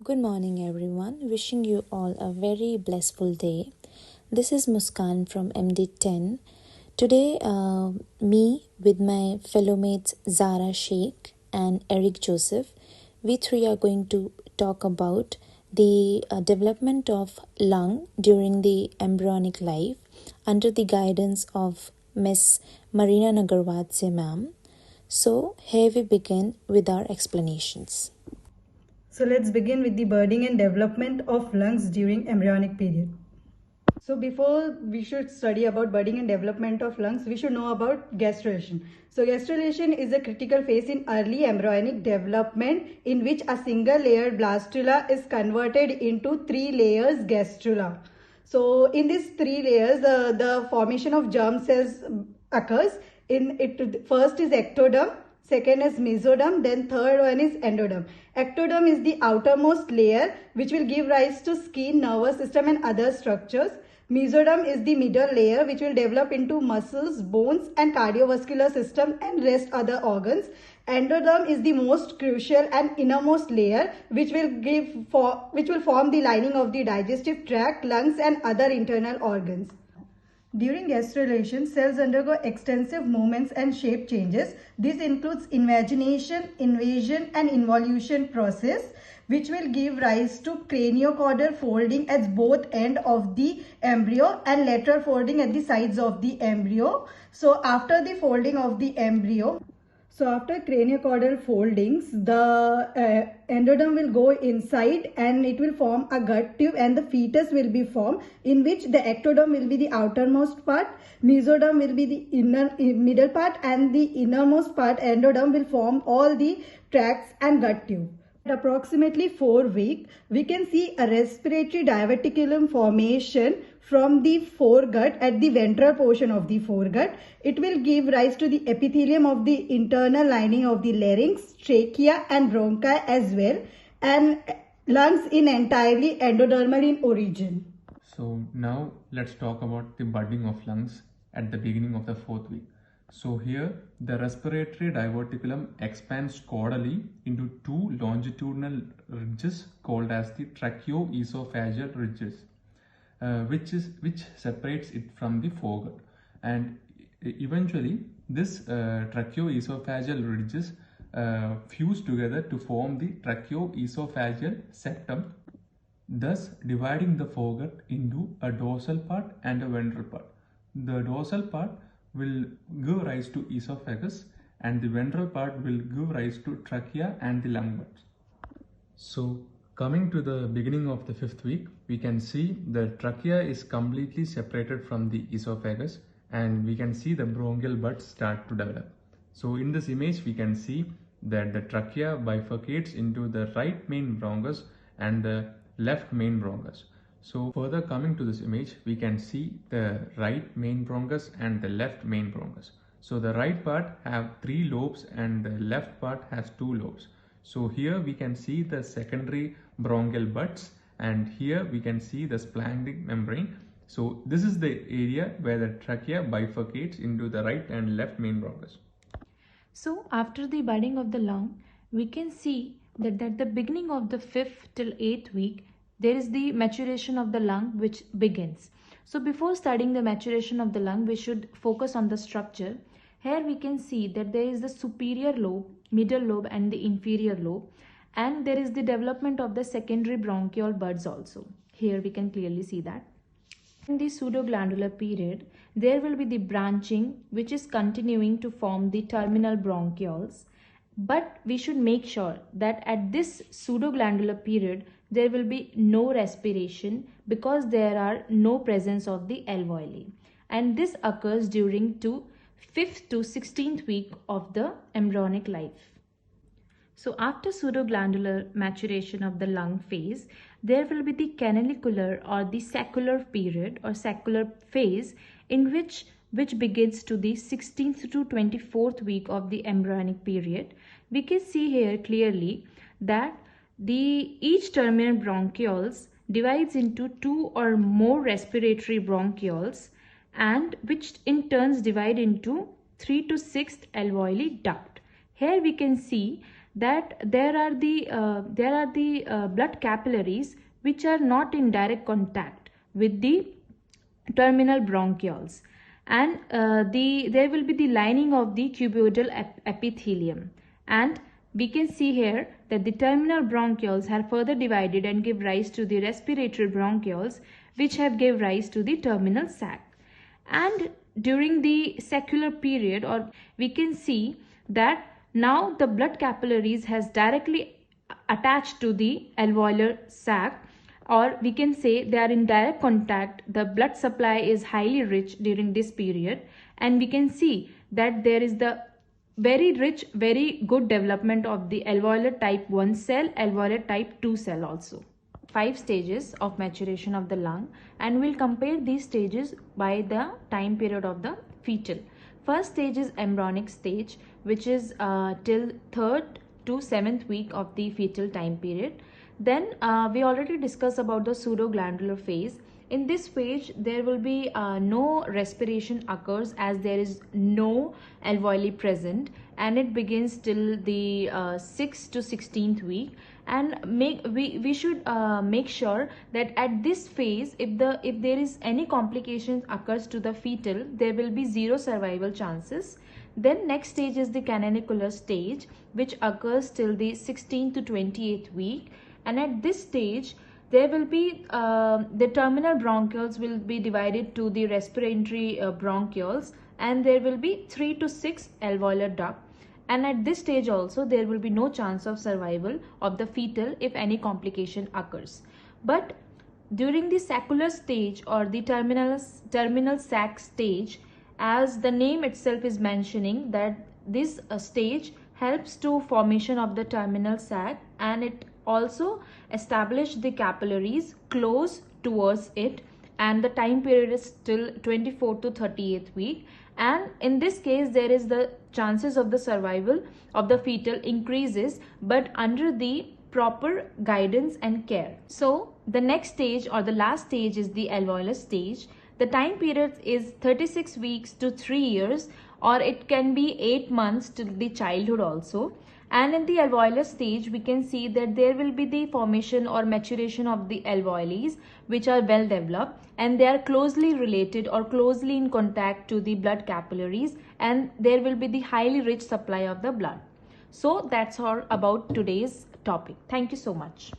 Good morning, everyone. Wishing you all a very blissful day. This is Muskan from MD10. Today, me with my fellow mates Zara Sheikh and Eric Joseph, we three are going to talk about the development of lung during the embryonic life under the guidance of Miss Marina Nagarwadse ma'am. So, here we begin with our explanations. So let's begin with the budding and development of lungs during embryonic period. So before we should study about budding and development of lungs, we should know about gastrulation. So gastrulation is a critical phase in early embryonic development in which a single layered blastula is converted into 3 layers gastrula. So in these 3 layers, the formation of germ cells occurs. First is ectoderm, second is mesoderm, then third one is endoderm. Ectoderm is the outermost layer which will give rise to skin, nervous system and other structures. Mesoderm is the middle layer which will develop into muscles, bones and cardiovascular system and rest other organs. Endoderm is the most crucial and innermost layer which will form the lining of the digestive tract, lungs and other internal organs. During gastrulation, cells undergo extensive movements and shape changes. This includes invagination, invasion and involution process, which will give rise to craniocaudal folding at both ends of the embryo and lateral folding at the sides of the embryo. So after the folding of the embryo, after craniocaudal foldings, the endoderm will go inside and it will form a gut tube and the fetus will be formed, in which the ectoderm will be the outermost part, mesoderm will be the middle part and the innermost part, endoderm, will form all the tracts and gut tube. At approximately 4 weeks, we can see a respiratory diverticulum formation from the foregut at the ventral portion of the foregut. It will give rise to the epithelium of the internal lining of the larynx, trachea and bronchi as well, and lungs in entirely endodermal in origin. So now let's talk about the budding of lungs at the beginning of the 4th week. So here the respiratory diverticulum expands caudally into 2 longitudinal ridges called as the tracheoesophageal ridges, which separates it from the foregut, and eventually this tracheoesophageal ridges fuse together to form the tracheoesophageal septum, thus dividing the foregut into a dorsal part and a ventral part. The dorsal part will give rise to esophagus and the ventral part will give rise to trachea and the lung buds. So coming to the beginning of the 5th week, we can see the trachea is completely separated from the esophagus and we can see the bronchial buds start to develop. So in this image we can see that the trachea bifurcates into the right main bronchus and the left main bronchus. So further coming to this image, we can see the right main bronchus and the left main bronchus. So the right part have 3 lobes and the left part has 2 lobes. So here we can see the secondary bronchial buds and here we can see the splanchnic membrane. So this is the area where the trachea bifurcates into the right and left main bronchus. So after the budding of the lung, we can see that at the beginning of the 5th till 8th week, there is the maturation of the lung which begins. So before studying the maturation of the lung, we should focus on the structure. Here we can see that there is the superior lobe, middle lobe and the inferior lobe, and there is the development of the secondary bronchial buds also. Here we can clearly see that. In the pseudoglandular period, there will be the branching which is continuing to form the terminal bronchioles. But we should make sure that at this pseudoglandular period, there will be no respiration because there are no presence of the alveoli. And this occurs during 5th to 16th week of the embryonic life. So after pseudoglandular maturation of the lung phase, there will be the canalicular or the saccular period or saccular phase in which begins to the 16th to 24th week of the embryonic period. We can see here clearly that each terminal bronchioles divides into 2 or more respiratory bronchioles, and which in turns divide into 3 to 6th alveoli duct. Here we can see that there are the blood capillaries which are not in direct contact with the terminal bronchioles, and there will be the lining of the cuboidal epithelium, and we can see here that the terminal bronchioles are further divided and give rise to the respiratory bronchioles, which have gave rise to the terminal sac. And during the secular period, or we can see that now the blood capillaries has directly attached to the alveolar sac, or we can say they are in direct contact. The blood supply is highly rich during this period, and we can see that there is the very rich, very good development of the alveolar type 1 cell, alveolar type 2 cell also. 5 stages of maturation of the lung, and we'll compare these stages by the time period of the fetal. First stage is embryonic stage, which is till 3rd to 7th week of the fetal time period. Then we already discussed about the pseudoglandular phase. In this phase, there will be no respiration occurs, as there is no alveoli present, and it begins till the 6th to 16th week. And we should make sure that at this phase, if there is any complications occurs to the fetal, there will be 0 survival chances. Then next stage is the canonicular stage, which occurs till the 16th to 28th week, and at this stage there will be the terminal bronchioles will be divided to the respiratory bronchioles, and there will be 3 to 6 alveolar duct. And at this stage also there will be no chance of survival of the fetal if any complication occurs. But during the saccular stage, or the terminal sac stage, as the name itself is mentioning, that this stage helps to formation of the terminal sac, and it also establish the capillaries close towards it, and the time period is till 24th to 38th week. And in this case, there is the chances of the survival of the fetal increases, but under the proper guidance and care. So the next stage, or the last stage, is the alveolar stage. The time period is 36 weeks to 3 years, or it can be 8 months to the childhood also. And in the alveolar stage, we can see that there will be the formation or maturation of the alveoli, which are well developed, and they are closely related or closely in contact to the blood capillaries, and there will be the highly rich supply of the blood. So that's all about today's topic. Thank you so much.